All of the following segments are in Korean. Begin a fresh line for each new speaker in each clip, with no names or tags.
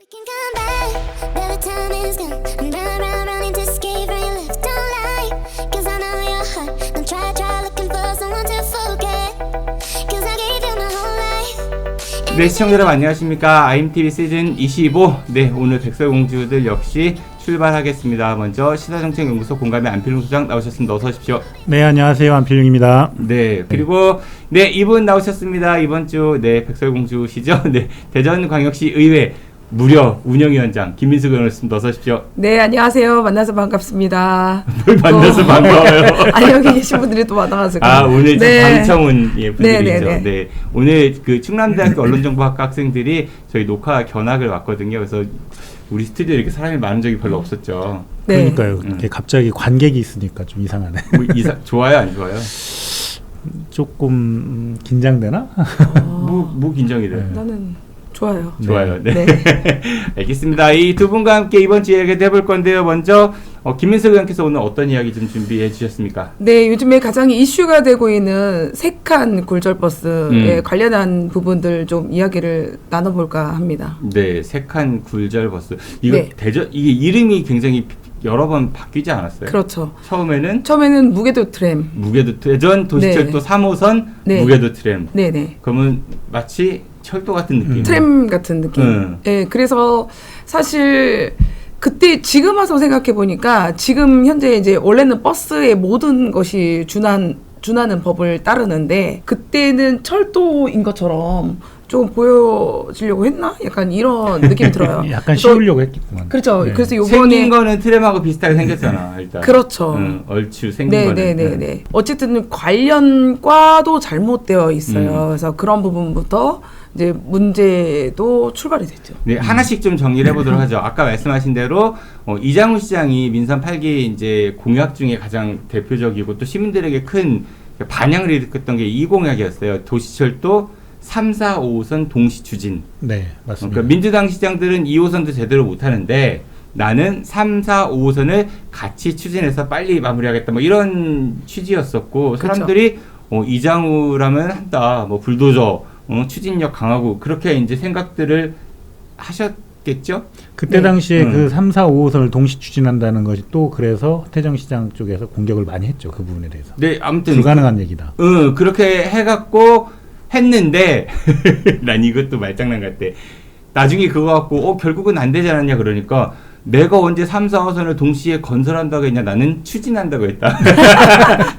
can come back, but the time is gone. I'm running to escape from your left. Don't lie, 'cause I know your heart. Don't try looking for someone to forget, 'cause I gave you my whole life.
네, 시청자 여러분 안녕하십니까. IMTV 시즌 25. 네, 오늘 백설공주들 역시 출발하겠습니다. 먼저 시사정책연구소 공감의 안필용 소장 나오셨습니다. 어서 오십시오.
네, 안녕하세요. 안필용입니다.
네, 그리고 네, 이분 나오셨습니다. 이번 주 네, 백설공주시죠. 네, 대전광역시 의회 무려 운영위원장 김민수 의원이었습니다. 어서 오십시오.
네, 안녕하세요. 만나서 반갑습니다.
뭘 만나서 반가워요.
아니, 여기 계신 분들이 또 많아가지고.
아, 오늘
네.
방청훈 예, 분들이죠.
네.
네, 오늘 그 충남대학교 언론정보학과 학생들이 저희 녹화 견학을 왔거든요. 그래서 우리 스튜디오에 이렇게 사람이 많은 적이 별로 없었죠.
네.
그러니까요. 이렇게 갑자기 관객이 있으니까 좀 이상하네.
뭐 좋아요, 안 좋아요?
조금 긴장되나?
뭐 긴장이 돼요?
나는 좋아요.
좋아요. 네.
네.
알겠습니다. 이 두 분과 함께 이번 주 이야기 해볼 건데요. 먼저 김민석 의원께서 오늘 어떤 이야기 좀 준비해 주셨습니까?
네, 요즘에 가장 이슈가 되고 있는 색한 굴절버스에 관련한 부분들 좀 이야기를 나눠볼까 합니다.
네, 색한 굴절 버스. 이거
네.
이게 이름이 굉장히 여러 번 바뀌지 않았어요?
그렇죠.
처음에는
무게도 트램.
무게도 대전 도시철도
네.
3호선
네.
무게도 트램.
네네.
그러면 마치 철도 같은 느낌.
트램 같은 느낌. 네, 그래서 사실 그때 지금 와서 생각해 보니까 지금 현재 이제 원래는 버스의 모든 것이 준하는 법을 따르는데 그때는 철도인 것처럼 좀 보여지려고 했나? 약간 이런 느낌이 들어요.
약간 씌우려고 했겠구만.
그렇죠.
네.
그래서
생긴
요번에
거는 트램하고 비슷하게 생겼잖아. 일단.
그렇죠.
얼추 생긴 거는.
네네네네. 어쨌든 관련과도 잘못되어 있어요. 그래서 그런 부분부터 이제 문제도 출발이 됐죠.
네, 하나씩 좀 정리를 해보도록 하죠. 아까 말씀하신 대로 이장우 시장이 민선 8기 이제 공약 중에 가장 대표적이고 또 시민들에게 큰 반향을 일으켰던 게 이 공약이었어요. 도시철도 3, 4, 5호선 동시 추진.
네, 맞습니다.
그러니까 민주당 시장들은 2호선도 제대로 못하는데 나는 3, 4, 5호선을 같이 추진해서 빨리 마무리하겠다. 뭐 이런 취지였었고 사람들이 이장우라면 한다. 뭐 불도저, 추진력 강하고 그렇게 이제 생각들을 하셨겠죠?
그때
네.
당시에 그 3, 4, 5호선을 동시 추진한다는 것이 또 그래서 태정시장 쪽에서 공격을 많이 했죠. 그 부분에 대해서.
네, 아무튼
불가능한 얘기다.
그렇게 해갖고 했는데 난 이것도 말장난 같아. 나중에 그거 갖고 결국은 안 되지 않았냐 그러니까 내가 언제 3, 4호선을 동시에 건설한다고 했냐. 나는 추진한다고 했다.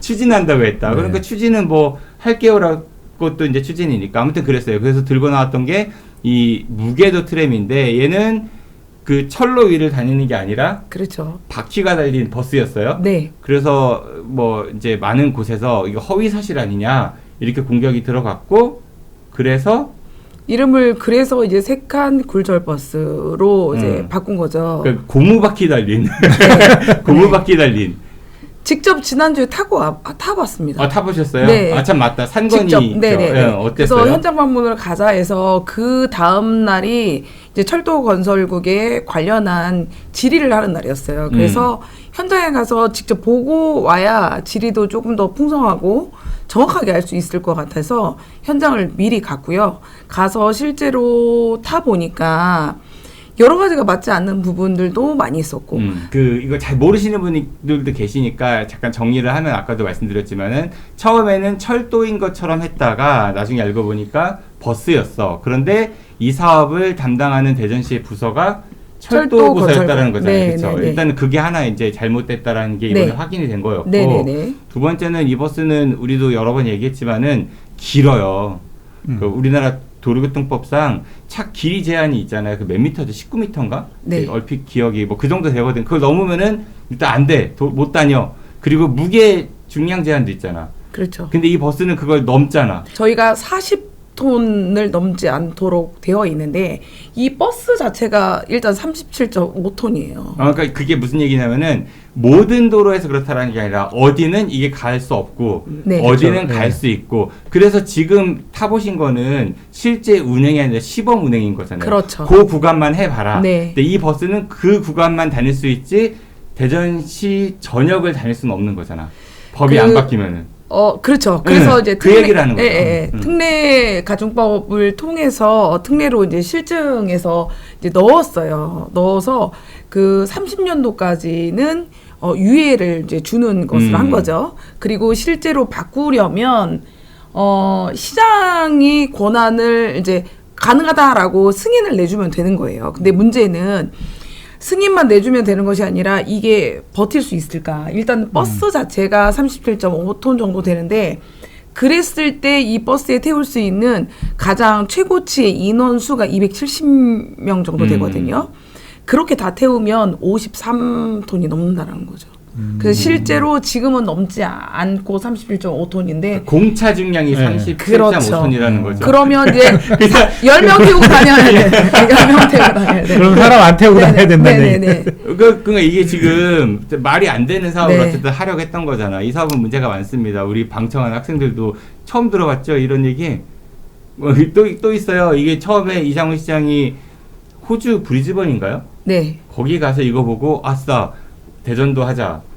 추진한다고 했다.
네.
그러니까 추진은 뭐 할게요라고 또 이제 추진이니까 아무튼 그랬어요. 그래서 들고 나왔던 게 이 무게도 트램인데 얘는 그 철로 위를 다니는 게 아니라
그렇죠.
바퀴가 달린 버스였어요.
네.
그래서 뭐 이제 많은 곳에서 이거 허위 사실 아니냐 이렇게 공격이 들어갔고 그래서
이름을 그래서 이제 색한 굴절버스로 이제 바꾼 거죠.
그 고무 바퀴 달린
네.
고무 바퀴 달린
직접 지난주에 타봤습니다.
타보셨어요?
네.
아 참 맞다. 산건이
직접, 네네.
예, 어땠어요?
그래서 현장 방문을 가자 해서 그 다음 날이 이제 철도 건설국에 관련한 질의를 하는 날이었어요. 그래서 현장에 가서 직접 보고 와야 질의도 조금 더 풍성하고 정확하게 알 수 있을 것 같아서 현장을 미리 갔고요. 가서 실제로 타 보니까 여러 가지가 맞지 않는 부분들도 많이 있었고.
이거 잘 모르시는 분들도 계시니까 잠깐 정리를 하면 아까도 말씀드렸지만은 처음에는 철도인 것처럼 했다가 나중에 알고 보니까 버스였어. 그런데 이 사업을 담당하는 대전시의 부서가 철도 부서였다라는 거잖아요.
네,
그렇죠.
네, 네.
일단은 그게 하나 이제 잘못됐다라는 게 이번에
네.
확인이 된 거였고
네네네.
두 번째는 이 버스는 우리도 여러 번 얘기했지만은 길어요. 그 우리나라 도로교통법상 차 길이 제한이 있잖아요. 그 몇 미터죠? 19미터인가?
네.
얼핏 기억이 뭐 그 정도 되거든. 그걸 넘으면은 일단 안 돼. 못 다녀. 그리고 무게 중량 제한도 있잖아.
그렇죠.
근데 이 버스는 그걸 넘잖아.
저희가 40톤을 넘지 않도록 되어 있는데 이 버스 자체가 일단 37.5톤이에요.
그러니까 그게 무슨 얘기냐면은 모든 도로에서 그렇다라는 게 아니라 어디는 이게 갈 수 없고
네.
어디는
그렇죠.
갈
네.
수 있고 그래서 지금 타보신 거는 실제 운행이 아니라 시범 운행인 거잖아요.
그렇죠.
그 구간만 해봐라.
네.
근데 이 버스는 그 구간만 다닐 수 있지 대전시 전역을 다닐 수는 없는 거잖아. 법이 안 바뀌면은.
그렇죠. 그래서 이제
그 얘기를 하는 거예요.
특례 가중법을 통해서 특례로 이제 실증해서 이제 넣어서 그 30년도까지는 유예를 이제 주는 것을 한 거죠. 그리고 실제로 바꾸려면 시장이 권한을 이제 가능하다라고 승인을 내주면 되는 거예요. 근데 문제는 승인만 내주면 되는 것이 아니라 이게 버틸 수 있을까? 일단 버스 자체가 37.5톤 정도 되는데 그랬을 때 이 버스에 태울 수 있는 가장 최고치의 인원 수가 270명 정도 되거든요. 그렇게 다 태우면 53톤이 넘는다는 거죠. 그래서 실제로 지금은 넘지 않고 31.5톤인데
공차 중량이 37.5톤이라는
그렇죠.
거죠.
그러면 이제 10명 태우고 다녀야 돼. 10명 태우고 다녀야 돼.
그럼 사람 안 태우고 다녀야 된다는 얘기.
네네네.
그러니까 이게 지금 말이 안 되는 사업을
네.
어쨌든 하려고 했던 거잖아. 이 사업은 문제가 많습니다. 우리 방청한 학생들도 처음 들어봤죠. 이런 얘기. 또 있어요. 이게 처음에 이장훈 시장이 호주 브리즈번인가요?
네.
거기 가서 이거 보고 아싸 대전도 하자.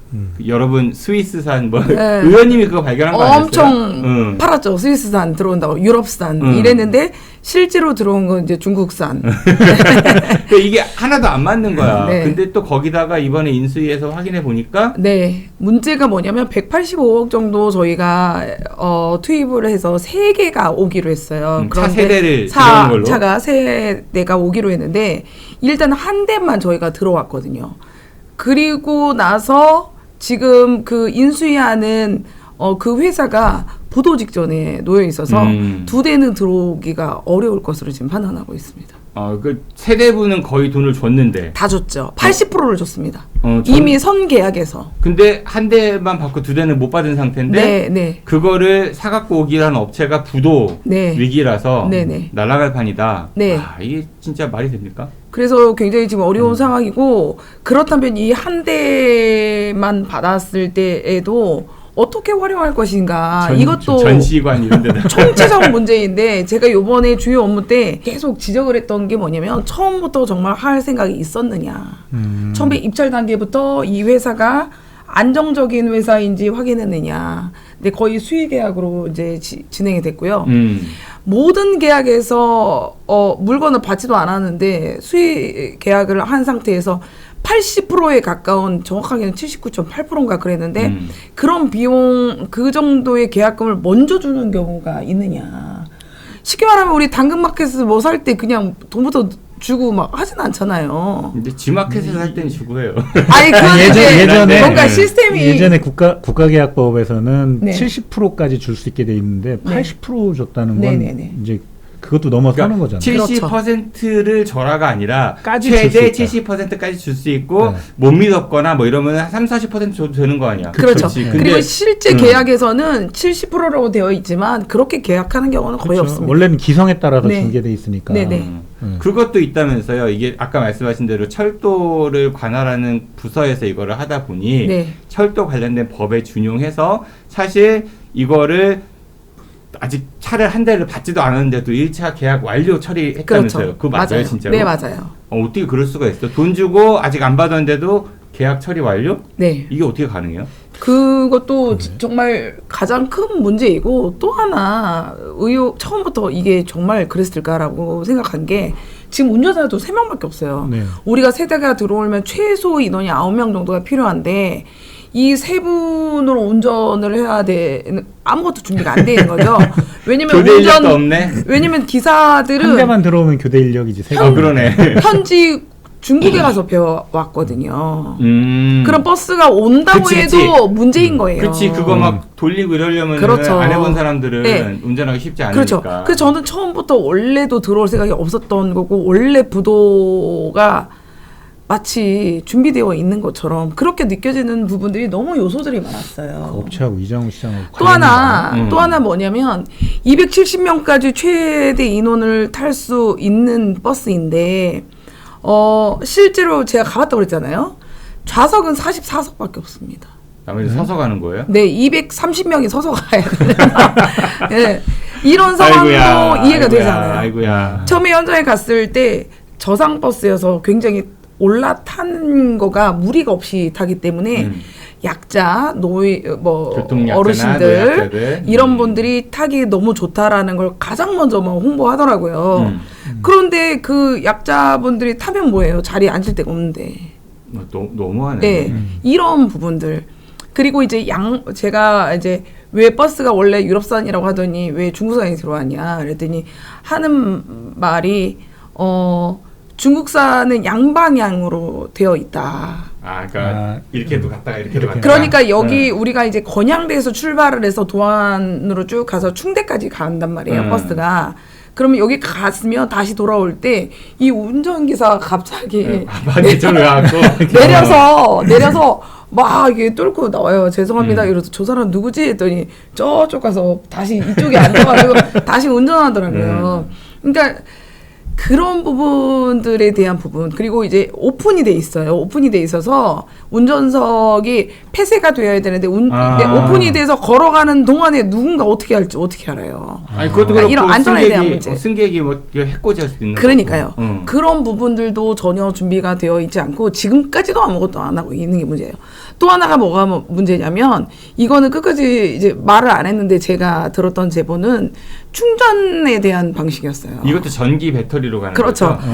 여러분 스위스산 뭐
네.
의원님이 그거 발견한 거 아니었어요?
엄청 팔았죠. 스위스산 들어온다고 유럽산 이랬는데 실제로 들어온 건 이제 중국산.
그러니까 이게 하나도 안 맞는 거야.
네.
근데 또 거기다가 이번에 인수위에서 확인해 보니까
네. 문제가 뭐냐면 185억 정도 저희가 투입을 해서 3개가 오기로 했어요.
차 세대를 들어온 걸로?
차가 3대가 오기로 했는데 일단 한 대만 저희가 들어왔거든요. 그리고 나서 지금 그 인수위하는 그 회사가 부도 직전에 놓여 있어서 2대는 들어오기가 어려울 것으로 지금 판단하고 있습니다.
그 세대분은 거의 돈을 줬는데
다 줬죠. 80%를 줬습니다.
전-
이미 선계약에서.
근데 한 대만 받고 2대는 못 받은 상태인데
네, 네.
그거를 사갖고 오기라는 업체가 부도
네.
위기라서
네, 네.
날아갈 판이다.
네.
이게 진짜 말이 됩니까?
그래서 굉장히 지금 어려운 상황이고 그렇다면 이 한 대만 받았을 때에도 어떻게 활용할 것인가 이것도
전시관 이런 데다
총체적 문제인데 제가 요번에 주요 업무 때 계속 지적을 했던 게 뭐냐면 처음부터 정말 할 생각이 있었느냐. 처음에 입찰 단계부터 이 회사가 안정적인 회사인지 확인했느냐. 근데 거의 수의 계약으로 이제 진행이 됐고요. 모든 계약에서 물건을 받지도 않았는데 수의 계약을 한 상태에서 80%에 가까운 정확하게는 79.8%인가 그랬는데 그런 비용 그 정도의 계약금을 먼저 주는 경우가 있느냐. 쉽게 말하면 우리 당근마켓에서 뭐 살 때 그냥 돈부터 주고 막 하진 않잖아요.
근데 G마켓에서 할 때는 주고 해요.
아니 그건 이제
예전에
뭔가 시스템이
예전에 국가계약법에서는
네.
70%까지 줄 수 있게 돼 있는데 80% 줬다는 건
네네네.
이제 그것도 넘어서는
그러니까
거잖아요.
70%를 절하가 아니라
까지
최대
줄수
70%까지 줄 수 있고
네.
못 믿었거나 뭐 이러면 한 30-40% 줘도 되는 거 아니야.
그렇죠.
그렇지. 근데
그리고 실제 계약에서는 70%라고 되어 있지만 그렇게 계약하는 경우는 거의
그렇죠.
없습니다.
원래는 기성에 따라서
네.
주게 돼 있으니까.
네네.
그것도 있다면서요. 이게 아까 말씀하신 대로 철도를 관할하는 부서에서 이거를 하다 보니
네.
철도 관련된 법에 준용해서 사실 이거를 아직 차를 한 대를 받지도 않았는데도 1차 계약 완료 처리했다면서요.
그렇죠.
그거 맞아요, 진짜로?
네, 맞아요.
어떻게 그럴 수가 있어? 돈 주고 아직 안 받았는데도 계약 처리 완료?
네.
이게 어떻게 가능해요?
그것도 정말 가장 큰 문제이고 또 하나 처음부터 이게 정말 그랬을까라고 생각한 게 지금 운전사도 3명밖에 없어요.
네.
우리가 세대가 들어오면 최소 인원이 9명 정도가 필요한데 이 세 분으로 운전을 해야 되는 아무것도 준비가 안 되는 거죠. 왜냐면
교대 인력도 없네.
왜냐면
한
기사들은
대만 들어오면 교대 인력이지. 세 개.
그러네.
현지 중국에 가서 배워왔거든요. 그런 버스가 온다고
그치,
해도 문제인 거예요.
그렇지, 그거 막 돌리고 이러려면
그렇죠.
안 해본 사람들은
네.
운전하기 쉽지 않으니까.
그렇죠. 그래서 저는 처음부터 원래도 들어올 생각이 없었던 거고 원래 부도가 마치 준비되어 있는 것처럼 그렇게 느껴지는 부분들이 너무 요소들이 많았어요.
업체하고 이장훈 시장하고
또 하나 뭐냐면 270명까지 최대 인원을 탈 수 있는 버스인데 실제로 제가 가봤다고 그랬잖아요. 좌석은 44석밖에 없습니다.
나머지 서서 가는 거예요?
네, 230명이 서서 가야 돼요. 네, 이런 상황도 이해가 되잖아요.
아이고야.
처음에 현장에 갔을 때 저상 버스여서 굉장히 올라타는 거가 무리가 없이 타기 때문에 약자,
교통약자나
어르신들
노약자들.
이런 분들이 타기 너무 좋다라는 걸 가장 먼저 막 홍보하더라고요. 그런데 그 약자분들이 타면 뭐예요? 자리에 앉을 데가 없는데.
너무하네.
네, 이런 부분들. 그리고 이제 제가 이제 왜 버스가 원래 유럽산이라고 하더니 왜 중국산이 들어왔냐 그랬더니 하는 말이 중국산은 양방향으로 되어 있다.
그러니까 이렇게도 갔다가 이렇게도 갔다가.
그러니까 여기 우리가 이제 건양대에서 출발을 해서 도안으로 쭉 가서 충대까지 간단 말이에요, 버스가. 그러면 여기 갔으면 다시 돌아올 때 이 운전기사가 갑자기
반대쪽으로 가고
내려서 막 이게 뚫고 나와요. 죄송합니다. 이러서 저 사람 누구지? 했더니 저쪽 가서 다시 이쪽에 앉아가지고 다시 운전하더라고요. 그러니까 그런 부분들에 대한 부분, 그리고 이제 오픈이 돼 있어요. 오픈이 돼 있어서 운전석이 폐쇄가 되어야 되는데 오픈이 돼서 걸어가는 동안에 누군가 어떻게 할지 어떻게 알아요.
아니 그것도
그러니까
그렇고
이런 안전에 대한 문제.
승객이 뭐 해코지 할 수도 있는
그러니까요.
거고.
그런 부분들도 전혀 준비가 되어 있지 않고 지금까지도 아무것도 안 하고 있는 게 문제예요. 또 하나가 뭐가 문제냐면 이거는 끝까지 이제 말을 안 했는데 제가 들었던 제보는 충전에 대한 방식이었어요.
이것도 전기 배터리로 가는
그렇죠.
거죠?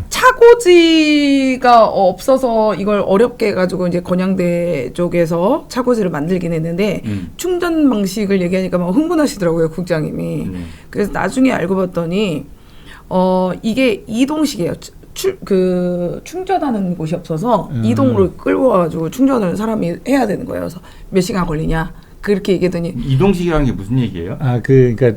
차고지가 없어서 이걸 어렵게 해가지고 이제 건양대 쪽에서 차고지를 만들긴 했는데 충전 방식을 얘기하니까 막 흥분하시더라고요, 국장님이. 그래서 나중에 알고 봤더니 이게 이동식이에요. 충전하는 곳이 없어서 이동으로 끌고 와가지고 충전을 사람이 해야 되는 거예요. 그래서 몇 시간 걸리냐 그렇게 얘기했더니
이동식이라는 게 무슨 얘기예요?
그러니까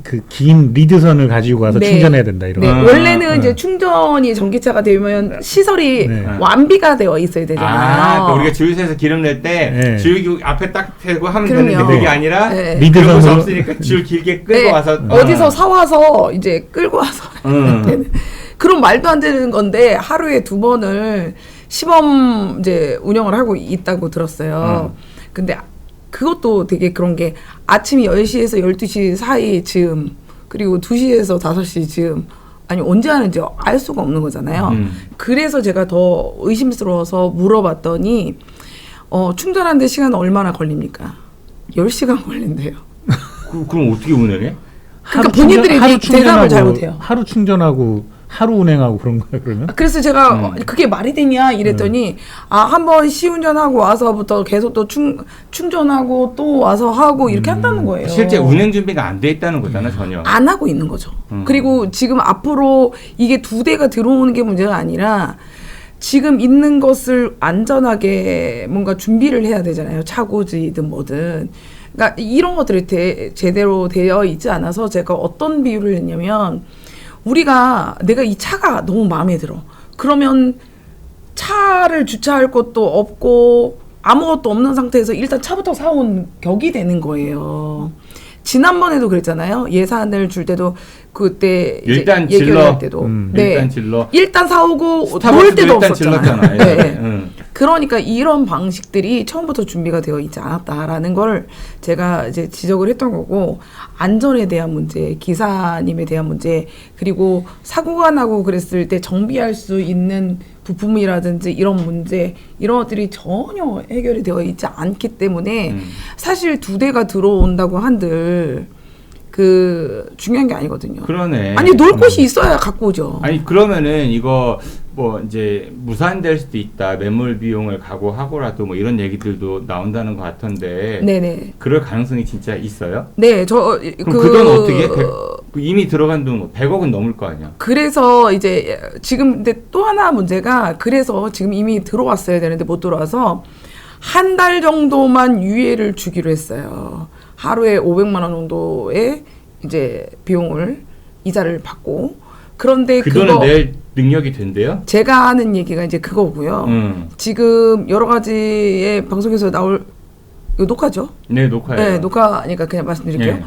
그 긴 리드선을 가지고 와서 충전해야 된다 이런.
네. 원래는 이제 충전이 전기차가 되면 시설이 완비가 되어 있어야 되잖아요.
그러니까 우리가 주유소에서 기름 낼 때 주유기 앞에 딱 대고 하면 되는데 그게 아니라
리드선이
없으니까 줄 길게 끌고 와서
어디서 사와서 이제 끌고 와서 되는. 그럼 말도 안 되는 건데 하루에 2번을 시범 이제 운영을 하고 있다고 들었어요. 근데 그것도 되게 그런 게 아침 10시에서 12시 사이 즈음 그리고 2시에서 5시 즈음 아니 언제 하는지 알 수가 없는 거잖아요. 그래서 제가 더 의심스러워서 물어봤더니 충전하는데 시간 얼마나 걸립니까? 10시간 걸린대요.
그럼 어떻게 운행해?
그러니까 본인들이 대답을 잘못해요.
하루 충전하고 하루 운행하고 그런 거예요, 그러면?
그래서 제가 그게 말이 되냐 이랬더니 한번 시운전하고 와서부터 계속 또 충전하고 또 와서 하고 이렇게 한다는 거예요.
실제 운행 준비가 안 돼 있다는 거잖아, 전혀.
안 하고 있는 거죠. 그리고 지금 앞으로 이게 2대가 들어오는 게 문제가 아니라 지금 있는 것을 안전하게 뭔가 준비를 해야 되잖아요. 차고지든 뭐든. 그러니까 이런 것들이 제대로 되어 있지 않아서 제가 어떤 비유를 했냐면 내가 이 차가 너무 마음에 들어. 그러면 차를 주차할 곳도 없고 아무것도 없는 상태에서 일단 차부터 사온 격이 되는 거예요. 지난번에도 그랬잖아요. 예산을 줄 때도 그때
일단
얘기를
질러.
할 때도
일단 질러.
일단 사오고
놓을
데도
일단
없었잖아요.
질렀잖아요.
그러니까 이런 방식들이 처음부터 준비가 되어 있지 않았다라는 걸 제가 이제 지적을 했던 거고 안전에 대한 문제, 기사님에 대한 문제, 그리고 사고가 나고 그랬을 때 정비할 수 있는 부품이라든지 이런 문제 이런 것들이 전혀 해결이 되어 있지 않기 때문에 사실 2대가 들어온다고 한들 중요한 게 아니거든요.
그러네.
아니 놀 곳이 있어야 갖고 오죠.
아니 그러면은 이거 뭐 이제 무산될 수도 있다. 매몰 비용을 각오하고라도 뭐 이런 얘기들도 나온다는 것 같던데.
네네.
그럴 가능성이 진짜 있어요?
네,
그럼 그 돈 어떻게? 이미 들어간 돈 100억은 넘을 거 아니야.
그래서 이제 지금 근데 또 하나 문제가 그래서 지금 이미 들어왔어야 되는데 못 들어와서 한 달 정도만 유예를 주기로 했어요. 하루에 500만 원 정도의 이제 비용을 이자를 받고 그런데
그 돈을 낼 능력이 된대요?
제가 하는 얘기가 이제 그거고요. 지금 여러 가지의 방송에서 나올 이거 녹화죠?
네, 녹화예요.
네, 녹화니까 그냥 말씀드릴게요.
네.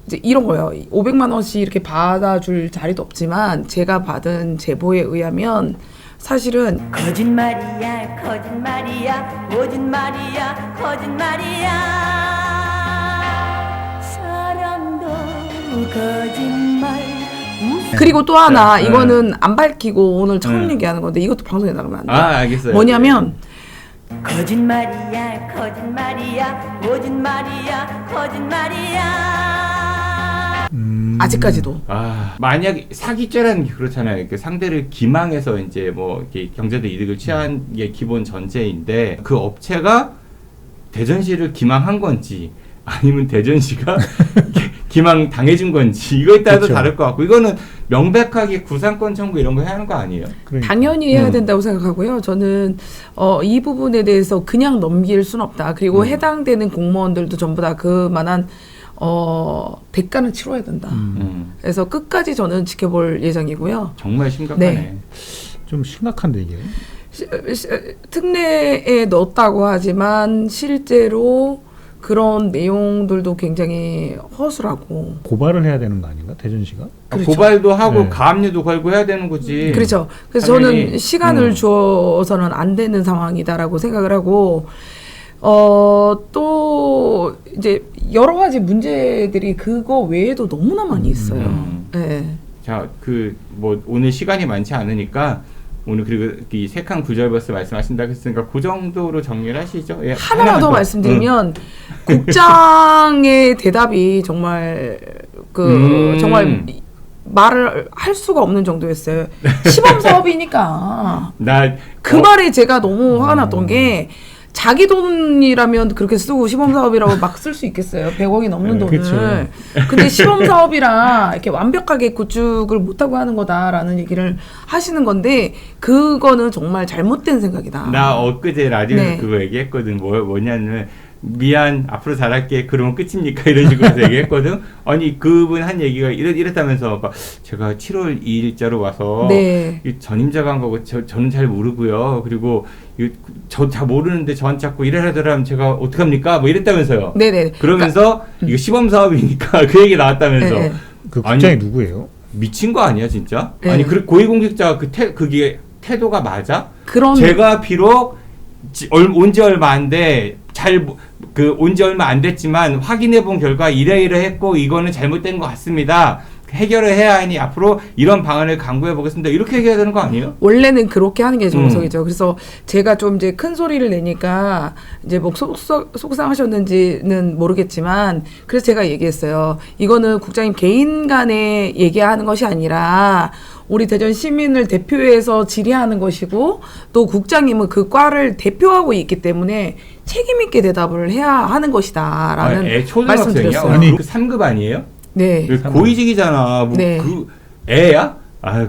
이제 이런 거예요. 500만 원씩 이렇게 받아줄 자리도 없지만 제가 받은 제보에 의하면 사실은
거짓말이야 거짓말이야 모든 말이야 거짓말이야 사랑도 거짓말
그리고 또 하나 이거는 안 밝히고 오늘 처음 얘기하는 건데 이것도 방송에 나가면 안 돼요.
알겠어요.
뭐냐면
거짓말이야 거짓말이야 모든 말이야 거짓말이야.
아직까지도.
만약 사기죄라는 게 그렇잖아요. 그 상대를 기망해서 이제 뭐 이렇게 경제적 이득을 취한 게 기본 전제인데 그 업체가 대전시를 기망한 건지 아니면 대전시가 기망 당해준 건지 이거에 따라서
그쵸.
다를 것 같고 이거는 명백하게 구상권 청구 이런 거 해야 하는 거 아니에요?
그러니까.
당연히 해야 된다고 생각하고요. 저는 이 부분에 대해서 그냥 넘길 순 없다. 그리고 해당되는 공무원들도 전부 다 그만한 대가는 치러야 된다. 그래서 끝까지 저는 지켜볼 예정이고요.
정말 심각하네.
네.
좀 심각한데 이게.
특례에 넣었다고 하지만 실제로 그런 내용들도 굉장히 허술하고.
고발을 해야 되는 거 아닌가? 대전시가?
그렇죠.
고발도 하고
네.
가압류도 걸고 해야 되는 거지.
그렇죠. 그래서
당연히.
저는 시간을 주어서는 안 되는 상황이다라고 생각을 하고 또 이제 여러 가지 문제들이 그거 외에도 너무나 많이 있어요. 네.
자, 뭐 오늘 시간이 많지 않으니까 오늘 그리고 이 세칸 구절버스 말씀하신다고 했으니까 그 정도로 정리를 하시죠. 예,
하나만 더 말씀드리면 국장의 대답이 정말 정말 말을 할 수가 없는 정도였어요. 시범 사업이니까 그 말에 제가 너무 화가 났던 게 자기 돈이라면 그렇게 쓰고 시범 사업이라고 막 쓸 수 있겠어요. 100억이 넘는 돈을.
그쵸.
근데 시범 사업이라 이렇게 완벽하게 구축을 못하고 하는 거다라는 얘기를 하시는 건데 그거는 정말 잘못된 생각이다.
나 엊그제 라디오에서
네.
그거 얘기했거든. 뭐냐면 미안 앞으로 잘할게 그러면 끝입니까 이런 식으로 얘기했거든. 아니 그분 한 얘기가 이랬다면서 막 제가 7월 2일자로 와서
네.
이 전임자가 한 거고 저는 잘 모르고요. 그리고 저 잘 모르는데 저한테 자꾸 이래라더라면 제가 어떡합니까? 뭐 이랬다면서요.
네네.
그러면서 이거 시범 사업이니까 그 얘기 나왔다면서
네.
그 국장이
아니,
누구예요?
미친 거 아니야 진짜?
네.
아니 고위공직자 그게 태도가 맞아?
그런
제가 비록 온 지 얼마 안 돼 온 지 얼마 안 됐지만 확인해 본 결과 이러이러했고 이거는 잘못된 것 같습니다. 해결을 해야 하니 앞으로 이런 방안을 강구해 보겠습니다. 이렇게 얘기해야 되는 거 아니에요?
원래는 그렇게 하는 게 정석이죠. 그래서 제가 좀 이제 큰 소리를 내니까 이제 뭐 속상하셨는지는 모르겠지만 그래서 제가 얘기했어요. 이거는 국장님 개인 간에 얘기하는 것이 아니라 우리 대전 시민을 대표해서 질의하는 것이고 또 국장님은 그 과를 대표하고 있기 때문에 책임 있게 대답을 해야 하는 것이다라는
초등학생이야?
말씀드렸어요.
아니 그 3급 아니에요?
네.
고위직이잖아. 뭐
네.
그 애야?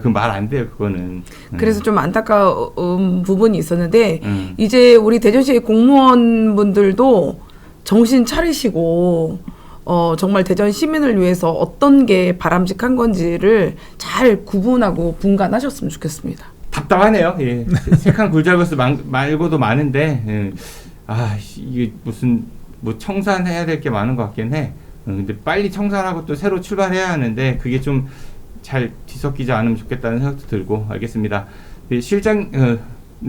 그 말 안 돼요 그거는.
그래서 좀 안타까운 부분이 있었는데
음.
이제 우리 대전시 공무원분들도 정신 차리시고 정말 대전 시민을 위해서 어떤 게 바람직한 건지를 잘 구분하고 분간하셨으면 좋겠습니다.
답답하네요. 예. 세칸 굴절버스 말고도 많은데 이게 무슨 뭐 청산해야 될 게 많은 것 같긴 해. 근데 빨리 청산하고 또 새로 출발해야 하는데 그게 좀 잘 뒤섞이지 않으면 좋겠다는 생각도 들고 알겠습니다. 실장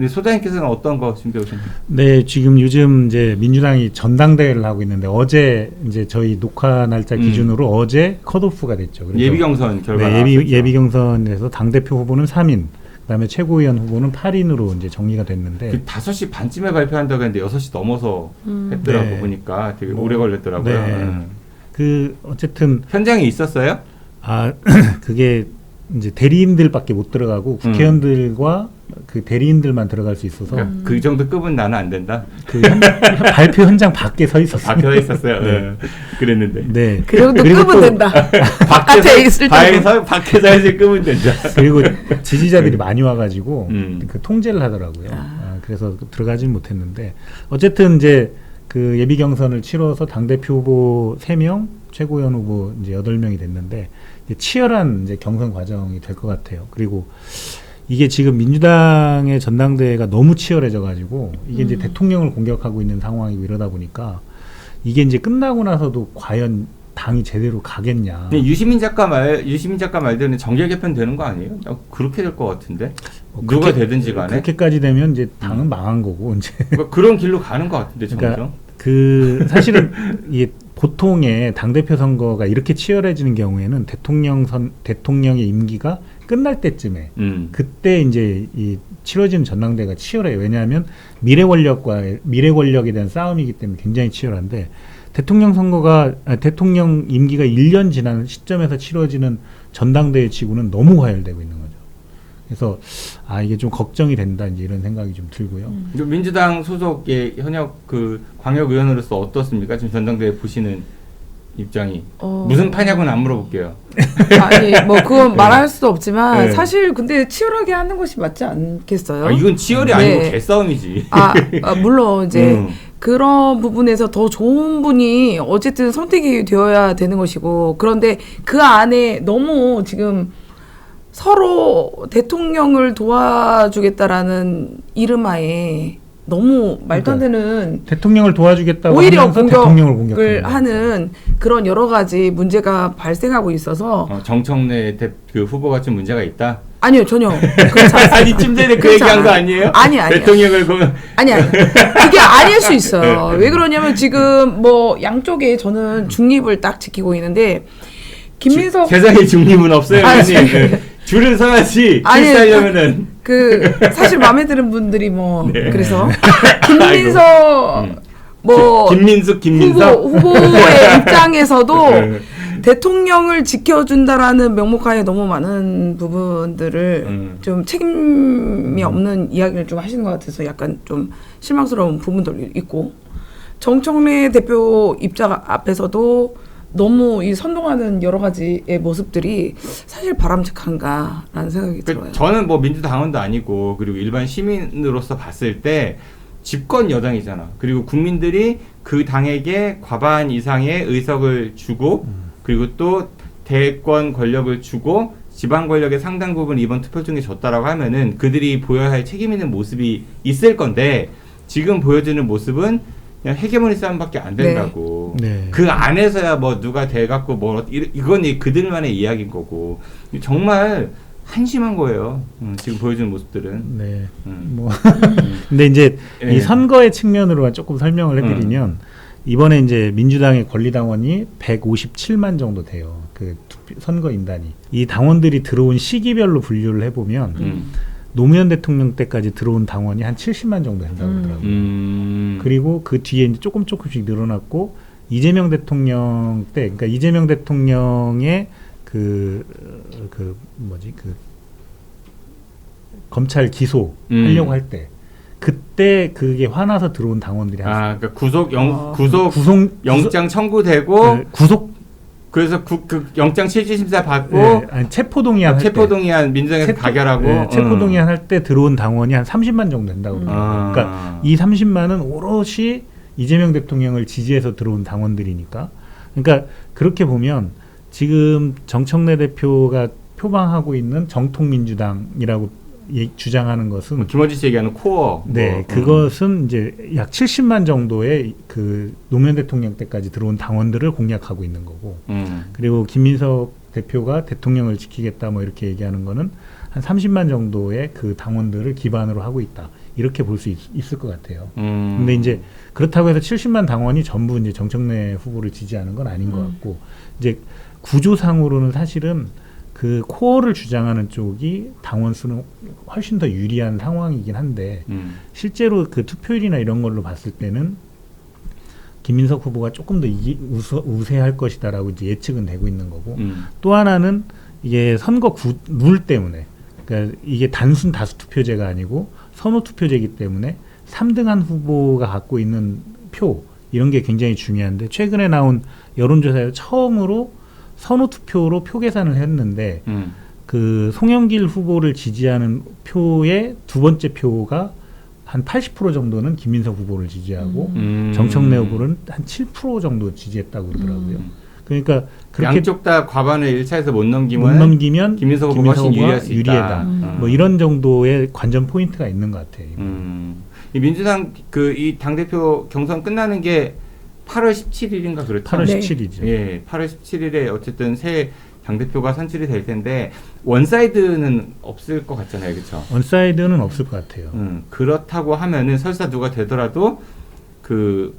소장님께서는 어떤 거 준비해 오셨나요?
네, 지금 요즘 이제 민주당이 전당대회를 하고 있는데 어제 이제 저희 녹화 날짜 기준으로 어제 컷오프가 됐죠. 그래서
예비 경선 결과
네,
나왔었죠.
예비 경선에서 당 대표 후보는 3인, 그다음에 최고위원 후보는 8인으로 이제 정리가 됐는데
5시 반쯤에 발표한다고 했는데 6시 넘어서 했더라고
네.
보니까 되게 오래 걸렸더라고요.
네. 그 어쨌든
현장에 있었어요?
그게 이제 대리인들밖에 못 들어가고 국회의원들과 그 대리인들만 들어갈 수 있어서
그러니까 그 정도 급은 나는 안 된다.
그 발표 현장 밖에 서 있었어요.
박혀 있었어요. 네. 그랬는데.
네.
그 정도
그리고
급은
또
된다. 바깥에 있을 때.
밖에서 해서 급은 된다.
그리고 지지자들이 많이 와가지고
음.
그 통제를 하더라고요. 그래서 들어가진 못했는데 어쨌든 이제 그 예비 경선을 치러서 당 대표 후보 3명, 최고위원 후보 이제 8명이 됐는데 이제 치열한 이제 경선 과정이 될 것 같아요. 그리고 이게 지금 민주당의 전당대회가 너무 치열해져가지고 이게 이제 대통령을 공격하고 있는 상황이고 이러다 보니까 이게 이제 끝나고 나서도 과연 당이 제대로 가겠냐.
유시민 작가 말대로는 정계 개편 되는 거 아니에요? 그렇게 될 것 같은데. 누가 되든지 간에.
그렇게까지 되면 이제 당은 망한 거고 이제.
그러니까 그런 길로 가는 것 같은데 점점.
그러니까 그 사실은 이게 보통의 당대표 선거가 이렇게 치열해지는 경우에는 대통령의 임기가 끝날 때쯤에 그때 이제 이 치러지는 전당대회가 치열해요. 왜냐하면 미래 권력에 대한 싸움이기 때문에 굉장히 치열한데 대통령 임기가 1년 지난 시점에서 치러지는 전당대회 치고는 너무 과열되고 있는 거죠. 그래서 이게 좀 걱정이 된다 이제 이런 생각이 좀 들고요.
민주당 소속의 현역 그 광역 의원으로서 어떻습니까? 지금 전당대회 보시는 입장이 무슨 파냐고는 안 물어볼게요.
아니 뭐 그건 말할 수도 없지만
네.
사실 근데 치열하게 하는 것이 맞지 않겠어요?
이건 치열이
네.
아니고 개싸움이지.
물론 이제 그런 부분에서 더 좋은 분이 어쨌든 선택이 되어야 되는 것이고 그런데 그 안에 너무 지금 서로 대통령을 도와주겠다라는 이름하에 너무 말도 안 되는
대통령을 도와주겠다고
오히려
하면서 대통령을 공격을
하는 그런 여러 가지 문제가 발생하고 있어서
정청래 그 후보가 좀 문제가 있다?
아니요 전혀 그렇지 않습니다.
아니 좀 전에 그
그렇지
얘기한 거
않아요.
아니에요?
아니요.
대통령을
아니 그게 아닐 수 있어요. 왜 그러냐면 지금 뭐 양쪽에 저는 중립을 딱 지키고 있는데 김민석
세상에 중립은 없어요.
아니,
줄을 서야지
아니,
실수하려면은
그 사실 마음에 드는 분들이 뭐
네.
그래서 김민석 뭐
김민석
후보의 입장에서도
네.
대통령을 지켜준다라는 명목하에 너무 많은 부분들을 좀 책임이 없는 이야기를 좀 하시는 것 같아서 약간 좀 실망스러운 부분도 있고 정청래 대표 입장 앞에서도 너무 이 선동하는 여러 가지의 모습들이 사실 바람직한가라는 생각이 들어요.
저는 뭐 민주당원도 아니고 그리고 일반 시민으로서 봤을 때 집권 여당이잖아. 그리고 국민들이 그 당에게 과반 이상의 의석을 주고 그리고 또 대권 권력을 주고 지방 권력의 상당 부분 이번 투표 중에 줬다라고 하면은 그들이 보여야 할 책임 있는 모습이 있을 건데 지금 보여주는 모습은 그냥 헤게모니 싸움밖에 안 된다고.
네.
그 안에서야 뭐 누가 돼갖고 뭐 이건 그들만의 이야기인 거고 정말 한심한 거예요. 지금 보여주는 모습들은.
네. 근데 이제
네.
이 선거의 측면으로 조금 설명을 해드리면 이번에 이제 민주당의 권리당원이 157만 정도 돼요. 그 선거 인단이. 이 당원들이 들어온 시기별로 분류를 해보면 노무현 대통령 때까지 들어온 당원이 한 70만 정도 된다고 하더라고요. 그리고 그 뒤에 이제 조금씩 늘어났고 이재명 대통령 때, 그러니까 이재명 대통령의 검찰 기소하려고 할 때, 그때 그게 화나서 들어온 당원들이
그러니까 구속 영장 청구되고
네, 구속
그래서 그 영장 실질심사 받고
체포동의안
민주당에서 가결하고
체포동의안 할 때 들어온 당원이 한 30만 정도 된다고 그러더라고요. 그러니까 이 30만은 오롯이 이재명 대통령을 지지해서 들어온 당원들이니까 그러니까 그렇게 보면 지금 정청래 대표가 표방하고 있는 정통민주당이라고 주장하는 것은
김어준 씨 얘기하는 코어.
네, 그것은 이제 약 70만 정도의 그 노무현 대통령 때까지 들어온 당원들을 공략하고 있는 거고, 그리고 김민석 대표가 대통령을 지키겠다 뭐 이렇게 얘기하는 거는 한 30만 정도의 그 당원들을 기반으로 하고 있다. 이렇게 볼 수 있을 것 같아요. 근데 이제 그렇다고 해서 70만 당원이 전부 이제 정청래 후보를 지지하는 건 아닌 것 같고, 이제 구조상으로는 사실은 그 코어를 주장하는 쪽이 당원 수는 훨씬 더 유리한 상황이긴 한데 실제로 그 투표율이나 이런 걸로 봤을 때는 김민석 후보가 조금 더 우세할 것이다라고 이제 예측은 되고 있는 거고 또 하나는 이게 선거 룰 때문에 그러니까 이게 단순 다수 투표제가 아니고 선호 투표제이기 때문에 3등한 후보가 갖고 있는 표 이런 게 굉장히 중요한데 최근에 나온 여론조사에서 처음으로 선호 투표로 표 계산을 했는데 그 송영길 후보를 지지하는 표의 두 번째 표가 한 80% 정도는 김민석 후보를 지지하고 정청래 후보는 한 7% 정도 지지했다고 그러더라고요. 그러니까 그렇게
양쪽 다 과반을 1차에서 못 넘기면 김민석 후보가 훨씬 유리할 수
유리하다. 뭐 이런 정도의 관전 포인트가 있는 것 같아요.
이 민주당 이 당대표 경선 끝나는 게 8월 17일인가 그렇죠?
8월 17일이죠.
예, 8월 17일에 어쨌든 새 당대표가 선출이 될 텐데 원사이드는 없을 것 같잖아요, 그렇죠?
원사이드는 없을 것 같아요.
그렇다고 하면은 설사 누가 되더라도 그러니까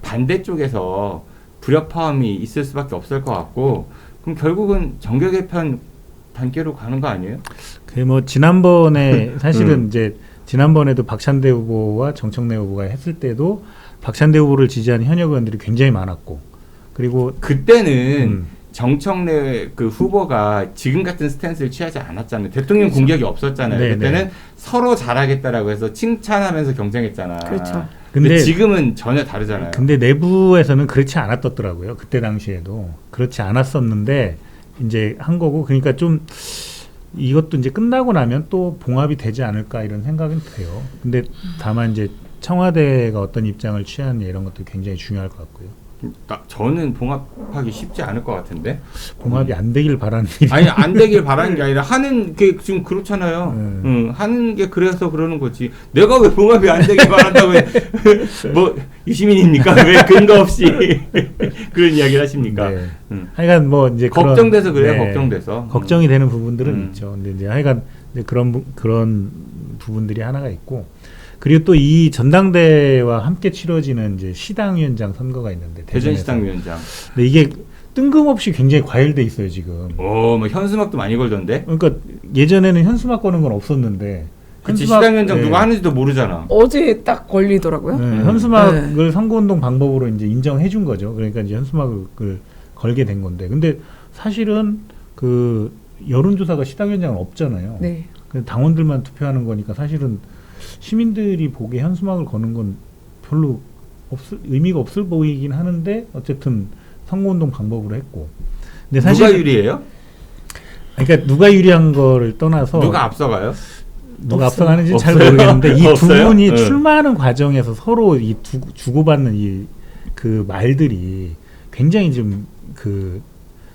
반대쪽에서 불협화음이 있을 수밖에 없을 것 같고 그럼 결국은 정계 개편 단계로 가는 거 아니에요?
그 뭐 지난번에 사실은 이제 지난번에도 박찬대 후보와 정청래 후보가 했을 때도 박찬대 후보를 지지하는 현역 의원들이 굉장히 많았고 그리고
그때는 정청래 그 후보가 지금 같은 스탠스를 취하지 않았잖아요. 대통령
그렇죠.
공격이 없었잖아요.
네,
그때는
네.
서로 잘하겠다라고 해서 칭찬하면서 경쟁했잖아.
그렇죠.
근데 지금은 전혀 다르잖아요.
근데 내부에서는 그렇지 않았더라고요. 그때 당시에도 그렇지 않았었는데 이제 한 거고 그러니까 좀 이것도 이제 끝나고 나면 또 봉합이 되지 않을까 이런 생각은 돼요. 근데 다만 이제 청와대가 어떤 입장을 취하느냐 이런 것도 굉장히 중요할 것 같고요.
저는 봉합하기 쉽지 않을 것 같은데.
봉합이 안 되길 바라는 일이
아니 안 되길 바라는 게 아니라 하는 게 지금 그렇잖아요. 하는 게 그래서 그러는 거지. 내가 왜 봉합이 안 되길 바란다고 해. 뭐 유시민입니까? 왜 근거 없이 그런 이야기를 하십니까?
네. 하여간 뭐 이제
걱정돼서
그런,
그래요. 걱정돼서.
걱정이 되는 부분들은 있죠. 근데 이제 하여간 이제 그런 부분들이 하나가 있고 그리고 또 이 전당대회와 함께 치러지는 이제 시당위원장 선거가 있는데
대전
대전에서.
시당위원장.
근데 이게 뜬금없이 굉장히 과열돼 있어요 지금.
뭐 현수막도 많이 걸던데.
그러니까 예전에는 현수막 거는 건 없었는데.
그치,
현수막,
시당위원장
네.
누가 하는지도 모르잖아.
어제 딱 걸리더라고요.
네, 현수막을 선거운동 방법으로 이제 인정해 준 거죠. 그러니까 이제 현수막을 걸게 된 건데. 근데 사실은 그 여론조사가 시당위원장은 없잖아요.
네.
그냥 당원들만 투표하는 거니까 사실은 시민들이 보기에 현수막을 거는 건 별로 의미가 없을 보이긴 하는데 어쨌든 선거운동 방법으로 했고. 근데 사실
누가 유리해요?
그러니까 누가 유리한 거를 떠나서
누가 앞서가요?
누가
없어요.
앞서가는지 잘
없어요?
모르겠는데 이 두
없어요?
분이
네.
출마하는 과정에서 서로 이 주고받는 이 그 말들이 굉장히 좀 그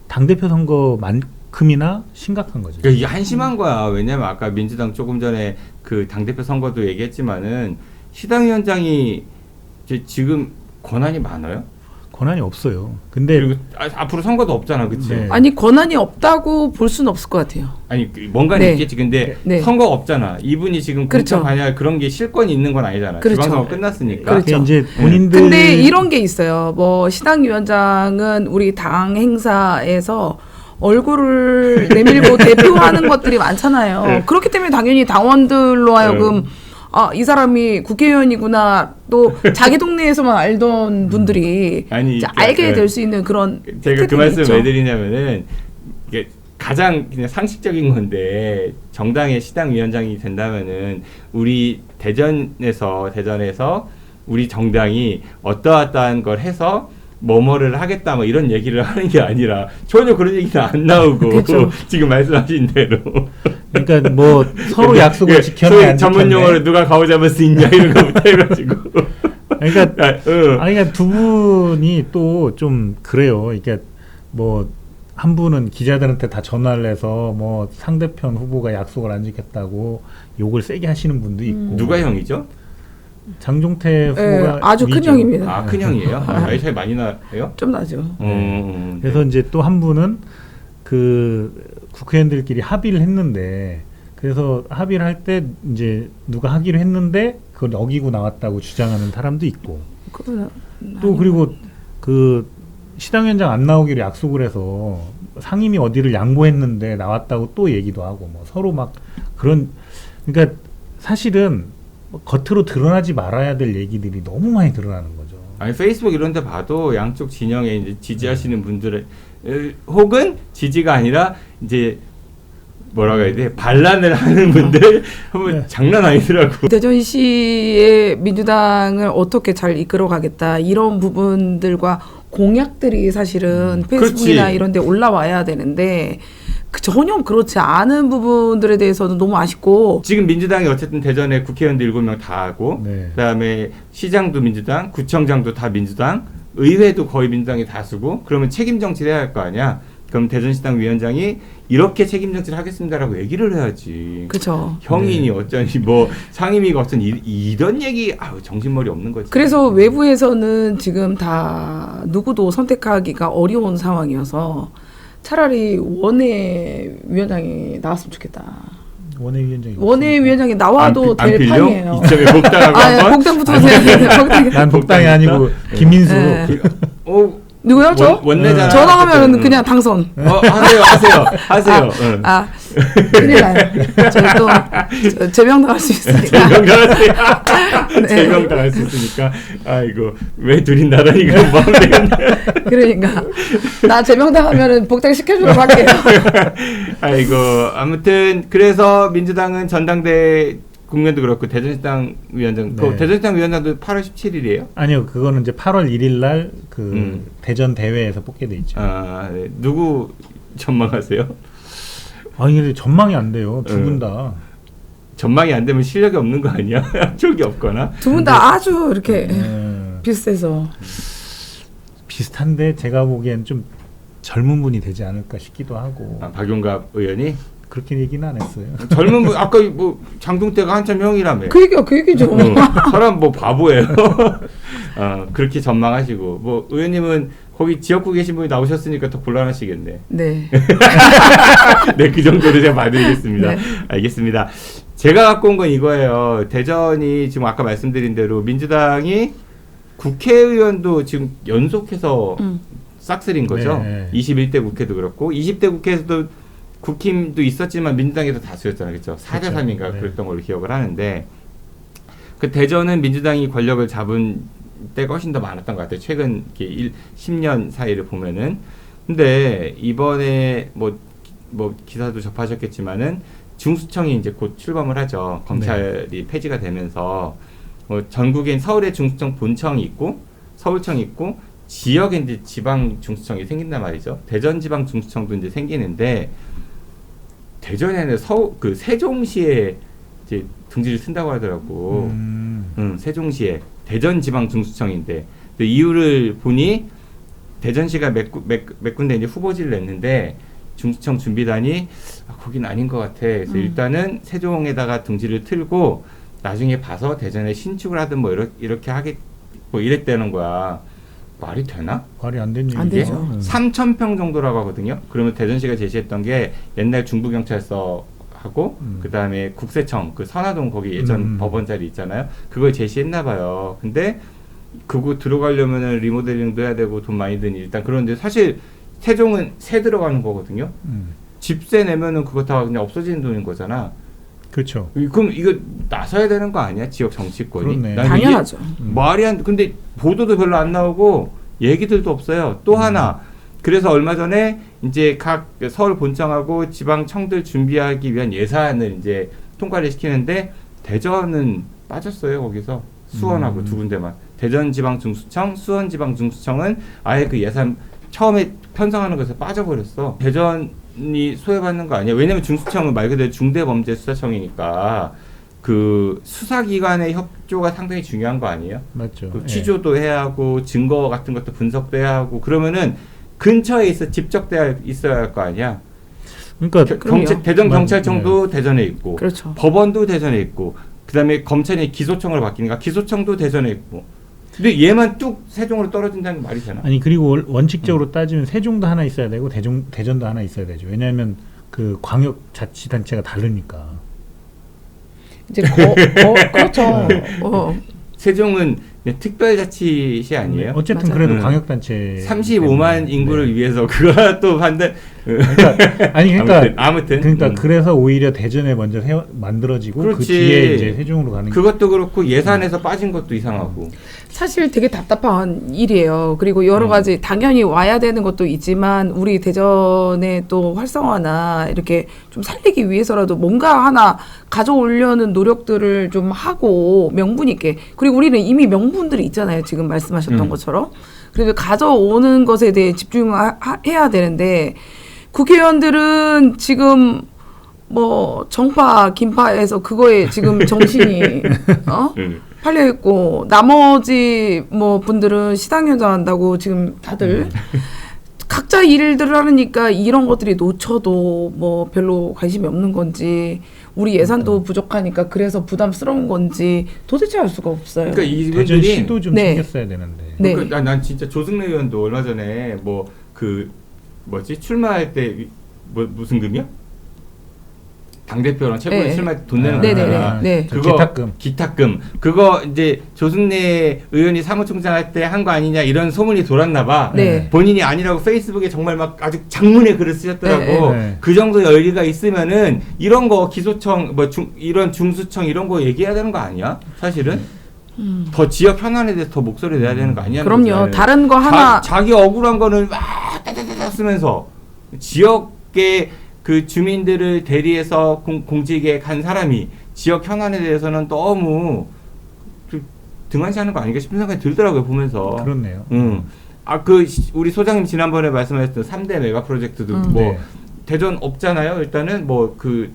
당대표 선거만큼이나 심각한 거죠.
그러니까 이게 한심한 거야. 왜냐면 아까 민주당 조금 전에 그 당대표 선거도 얘기했지만은 시당위원장이 지금 권한이 많아요?
권한이 없어요. 근데
그리고 앞으로 선거도 없잖아, 그치?
네.
아니 권한이 없다고 볼 수는 없을 것 같아요.
아니 뭔가는
네.
있겠지. 근데
네.
선거가 없잖아. 이분이 지금
그렇죠.
공천 반야 그런 게 실권이 있는 건 아니잖아.
그렇죠.
지방선거 끝났으니까.
그렇죠.
그게 이제 본인들
근데 이런 게 있어요. 뭐 시당위원장은 우리 당 행사에서 얼굴을 내밀고 대표하는 것들이 많잖아요.
네.
그렇기 때문에 당연히 당원들로 하여금 아, 이 사람이 국회의원이구나. 또 자기 동네에서만 알던 분들이
아니,
이제
그러니까,
알게 될 수 있는 그런
제가 그
혜택이
말씀
있죠.
왜 드리냐면은 이게 가장 그냥 상식적인 건데 정당의 시당위원장이 된다면은 우리 대전에서 우리 정당이 어떠한 걸 해서 뭐뭐를 하겠다 뭐 이런 얘기를 하는 게 아니라 전혀 그런 얘기는 안 나오고
그렇죠.
지금 말씀하신 대로
그러니까 뭐 서로 약속을 지켰네
소위
안
전문
지켰네.
용어로 누가 가오 잡을 수 있냐 이런 거부터 해가지고
그러니까 그러니까 두 분이 또 좀 그래요. 그러니까 뭐 한 분은 기자들한테 다 전화를 해서 뭐 상대편 후보가 약속을 안 지켰다고 욕을 세게 하시는 분도 있고.
누가 형이죠?
장종태 후보가
아주 큰
위죠.
형입니다.
아 큰형이에요? 나이 차이 많이 나요?
좀 나죠.
그래서 이제 또 한 분은 그 국회의원들끼리 합의를 했는데 그래서 합의를 할 때 이제 누가 하기로 했는데 그걸 어기고 나왔다고 주장하는 사람도 있고
그거는
또 그리고 그 시당위원장 안 나오기로 약속을 해서 상임위 어디를 양보했는데 나왔다고 또 얘기도 하고 뭐 서로 막 그런 그러니까 사실은 겉으로 드러나지 말아야 될 얘기들이 너무 많이 드러나는 거죠.
아니 페이스북 이런 데 봐도 양쪽 진영에 이제 지지하시는 분들의 혹은 지지가 아니라 이제 뭐라고 해야 돼? 반란을 하는 분들 한번 장난 아니더라고.
대전시의 민주당을 어떻게 잘 이끌어가겠다 이런 부분들과 공약들이 사실은 페이스북이나
그렇지.
이런 데 올라와야 되는데 전혀 그렇지 않은 부분들에 대해서는 너무 아쉽고
지금 민주당이 어쨌든 대전에 국회의원들 7명 다 하고
네.
그다음에 시장도 민주당, 구청장도 다 민주당, 의회도 거의 민주당이 다수고 그러면 책임 정치를 해야 할 거 아니야. 그럼 대전시당 위원장이 이렇게 책임 정치를 하겠습니다라고 얘기를 해야지.
그렇죠.
형이니 어쩌니 뭐 상임위가 어쩌니 이런 얘기 정신머리 없는 거지.
그래서 외부에서는 지금 다 누구도 선택하기가 어려운 상황이어서 차라리 원외 위원장이 나왔으면 좋겠다.
원외위원장이
원외 위원장이 나와도
안
될
필려?
판이에요.
이점에 복당하고
아,
한번?
복당부터 해야 돼. 복당.
난 복당이 아니고 김민수
네. 누구요? 저?
원내잖아.
저 나가면
어쨌든.
그냥 당선.
하세요. 응.
큰일 나요. 저또 제명당할 수 있으니까. 네.
제명당할 수 있으니까. 아이고 왜 둘이 나란히 그럼 뭐 하면 되겠네.
그러니까 나 제명당하면은 복당 시켜주도록 할게요.
아이고 아무튼 그래서 민주당은 전당대 국면도 그렇고 대전시당 위원장,
네.
대전시당 위원장도 8월 17일이에요?
아니요, 그거는 이제 8월 1일 날 그 대전 대회에서 뽑게 돼 있죠.
아, 네. 누구 전망하세요?
아니 근데 전망이 안 돼요, 두 분 다.
전망이 안 되면 실력이 없는 거 아니야? 쪽이 없거나?
두 분 다 아주 이렇게
네.
비슷해서.
비슷한데 제가 보기엔 좀 젊은 분이 되지 않을까 싶기도 하고.
아, 박용갑 의원이?
그렇게 얘기는 안 했어요.
젊은 분 아까 뭐 장동태가 한참 형이라며.
그 얘기죠.
사람 뭐 바보예요. 그렇게 전망하시고 뭐 의원님은 거기 지역구 계신 분이 나오셨으니까 더 곤란하시겠네.
네.
네, 그 정도로 제가 봐드리겠습니다.
네.
알겠습니다. 제가 갖고 온 건 이거예요. 대전이 지금 아까 말씀드린 대로 민주당이 국회의원도 지금 연속해서 싹쓸인 거죠.
네.
21대 국회도 그렇고 20대 국회에서도 국힘도 있었지만 민주당에서 다수였잖아요. 그렇죠? 4대 3인가
네.
그랬던 걸로 기억을 하는데 그 대전은 민주당이 권력을 잡은 때가 훨씬 더 많았던 것 같아요. 최근 10년 사이를 보면은. 근데 이번에 뭐 기사도 접하셨겠지만은 중수청이 이제 곧 출범을 하죠. 검찰이 폐지가 되면서 전국엔 서울에 중수청 본청이 있고 서울청이 있고 지역에 이제 지방 중수청이 생긴단 말이죠. 대전 지방 중수청도 이제 생기는데 대전에는 세종시에 이제 등지를 쓴다고 하더라고. 세종시에 대전 지방 중수청인데 이유를 보니 대전시가 몇 군데 이제 후보지를 냈는데 중수청 준비단이 거긴 아닌 것 같아. 그래서 일단은 세종에다가 등지를 틀고 나중에 봐서 대전에 신축을 하든 뭐 이렇게 뭐 이랬다는 거야. 말이 되나?
말이 안 되는
안
얘기죠.
되죠.
3,000평 정도라고 하거든요. 그러면 대전시가 제시했던 게 옛날 중부경찰서하고 그다음에 국세청 그 선화동 거기 예전 법원 자리 있잖아요. 그걸 제시했나 봐요. 근데 그거 들어가려면은 리모델링도 해야 되고 돈 많이 드니 일단 그런데 사실 세종은 세 들어가는 거거든요. 집세 내면은 그거 다 그냥 없어지는 돈인 거잖아.
그렇죠.
그럼 이거 나서야 되는 거 아니야? 지역 정치권이?
그렇네.
난 이게
당연하죠.
말이 안 근데 보도도 별로 안 나오고 얘기들도 없어요. 또 하나 그래서 얼마 전에 이제 각 서울 본청하고 지방청들 준비하기 위한 예산을 이제 통과를 시키는데 대전은 빠졌어요. 거기서 수원하고 두 군데만 대전지방중수청, 수원지방중수청은 아예 그 예산 처음에 편성하는 것에서 빠져버렸어. 대전이 소외받는 거 아니야? 왜냐면 중수청은 말 그대로 중대범죄수사청이니까 그 수사기관의 협조가 상당히 중요한 거 아니에요?
맞죠.
그 취조도 해야 하고 증거 같은 것도 분석도 해야 하고 그러면은 근처에 있어야 할 거 아니야?
그러니까
대전 경찰청도 대전에 있고
그렇죠.
법원도 대전에 있고 그다음에 검찰이 기소청으로 바뀌니까 기소청도 대전에 있고 근데 얘만 뚝 세종으로 떨어진다는 게 말이 되나?
아니 그리고 원칙적으로 따지면 세종도 하나 있어야 되고 대전도 하나 있어야 되죠. 왜냐하면 그 광역 자치단체가 다르니까.
이제 그렇죠.
세종은 특별자치시 아니에요?
어쨌든
맞아요.
그래도 광역단체
35만 인구를 위해서 그거 또 반대.
그러니까
아무튼
그래서 오히려 대전에 먼저 만들어지고 그
그렇지.
뒤에 이제 세종으로 가는.
그것도 그렇고 예산에서 빠진 것도 이상하고.
사실 되게 답답한 일이에요. 그리고 여러 가지 당연히 와야 되는 것도 있지만 우리 대전의 또 활성화나 이렇게 좀 살리기 위해서라도 뭔가 하나 가져오려는 노력들을 좀 하고 명분 있게 그리고 우리는 이미 명분들이 있잖아요. 지금 말씀하셨던 것처럼. 그래서 가져오는 것에 대해 집중해야 되는데 국회의원들은 지금 뭐 정파 긴파에서 그거에 지금 정신이 팔려 있고 나머지 뭐 분들은 시당 연장한다고 지금 다들 각자 일들을 하니까 이런 것들이 놓쳐도 뭐 별로 관심이 없는 건지 우리 예산도 부족하니까 그래서 부담스러운 건지 도대체 알 수가 없어요.
그러니까 이분들이
대전시도 좀
네.
생겼어야 되는데.
네.
그러니까 난 진짜 조승래 의원도 얼마 전에 뭐 그 뭐지 출마할 때 무슨 금이요? 당대표랑 최고위
네.
출마할 때 돈 내는
네,
거잖아.
네, 네.
그거
기탁금.
기탁금. 그거 이제 조순래 의원이 사무총장 할 때 한 거 아니냐 이런 소문이 돌았나 봐.
네.
본인이 아니라고 페이스북에 정말 막 아주 장문의 글을 쓰셨더라고.
네, 네.
그 정도 열기가 있으면은 이런 거 기소청 뭐 이런 중수청 이런 거 얘기해야 되는 거 아니야? 사실은 더 지역 현안에 대해서 더 목소리 내야 되는 거 아니야?
그럼요. 다른 거 하나
자기 억울한 거는 막 따다다다 쓰면서 지역의 그 주민들을 대리해서 공직에 간 사람이 지역 현안에 대해서는 너무 등한시하는 거 아닌가 싶은 생각이 들더라고요 보면서.
그렇네요.
우리 소장님 지난번에 말씀하셨던 3대 메가 프로젝트도 뭐
네.
대전 없잖아요. 일단은 뭐 그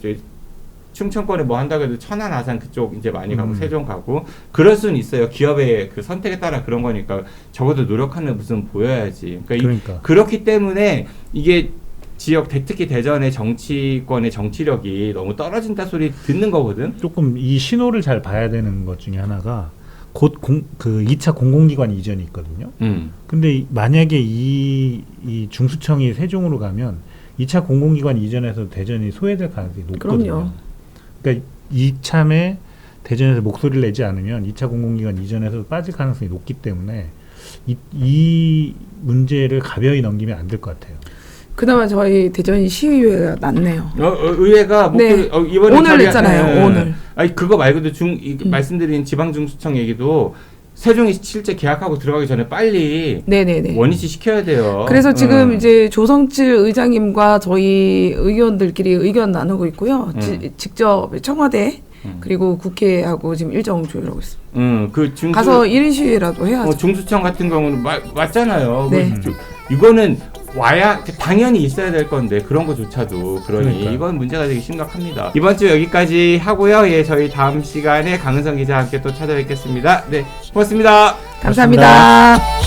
충청권에 뭐 한다고 해도 천안 아산 그쪽 이제 많이 가고 세종 가고 그럴 수는 있어요. 기업의 그 선택에 따라 그런 거니까 적어도 노력하는 모습은 보여야지. 그러니까. 그렇기 때문에 이게 지역 특히 대전의 정치권의 정치력이 너무 떨어진다 소리 듣는 거거든.
조금 이 신호를 잘 봐야 되는 것 중에 하나가 곧 그 2차 공공기관 이전이 있거든요. 근데 만약에 이 중수청이 세종으로 가면 2차 공공기관 이전에서 대전이 소외될 가능성이 높거든요.
그럼요.
그러니까 이참에 대전에서 목소리를 내지 않으면 2차 공공기관 이전에서 빠질 가능성이 높기 때문에 이 문제를 가벼이 넘기면 안 될 것 같아요.
그나마 저희 대전 시의회가 낫네요.
의회가
네.
이번에
오늘 냈잖아요. 오늘.
아니 그거 말고도 말씀드린 지방중수청 얘기도 세종이 실제 계약하고 들어가기 전에 빨리
네네네.
원위치 시켜야 돼요.
그래서 지금 이제 조성칠 의장님과 저희 의원들끼리 의견 나누고 있고요. 직접 청와대 그리고 국회하고 지금 일정 조율하고 있습니다.
그
가서 1인 시위라도 해야죠.
중수청 같은 경우는 맞잖아요.
네.
이거는 와야 당연히 있어야 될 건데 그런 거조차도 그러니
그러니까요.
이건 문제가 되게 심각합니다. 이번 주 여기까지 하고요. 예, 저희 다음 시간에 강은성 기자와 함께 또 찾아뵙겠습니다. 네, 고맙습니다.
감사합니다.